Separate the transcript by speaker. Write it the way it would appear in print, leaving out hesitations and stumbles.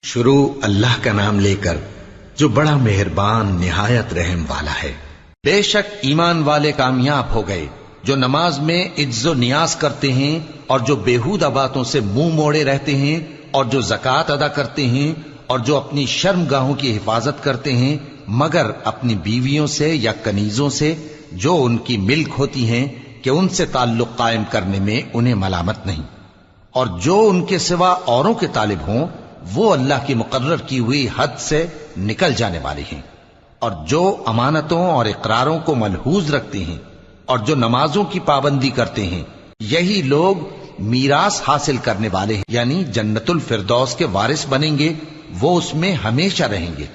Speaker 1: شروع اللہ کا نام لے کر جو بڑا مہربان نہایت رحم والا ہے۔ بے شک ایمان والے کامیاب ہو گئے جو نماز میں عجز و نیاز کرتے ہیں اور جو بیہودہ باتوں سے منہ موڑے رہتے ہیں اور جو زکوٰۃ ادا کرتے ہیں اور جو اپنی شرم گاہوں کی حفاظت کرتے ہیں مگر اپنی بیویوں سے یا کنیزوں سے جو ان کی ملک ہوتی ہیں کہ ان سے تعلق قائم کرنے میں انہیں ملامت نہیں، اور جو ان کے سوا اوروں کے طالب ہوں وہ اللہ کی مقرر کی ہوئی حد سے نکل جانے والے ہیں، اور جو امانتوں اور اقراروں کو ملحوظ رکھتے ہیں اور جو نمازوں کی پابندی کرتے ہیں یہی لوگ میراث حاصل کرنے والے ہیں، یعنی جنت الفردوس کے وارث بنیں گے، وہ اس میں ہمیشہ رہیں گے۔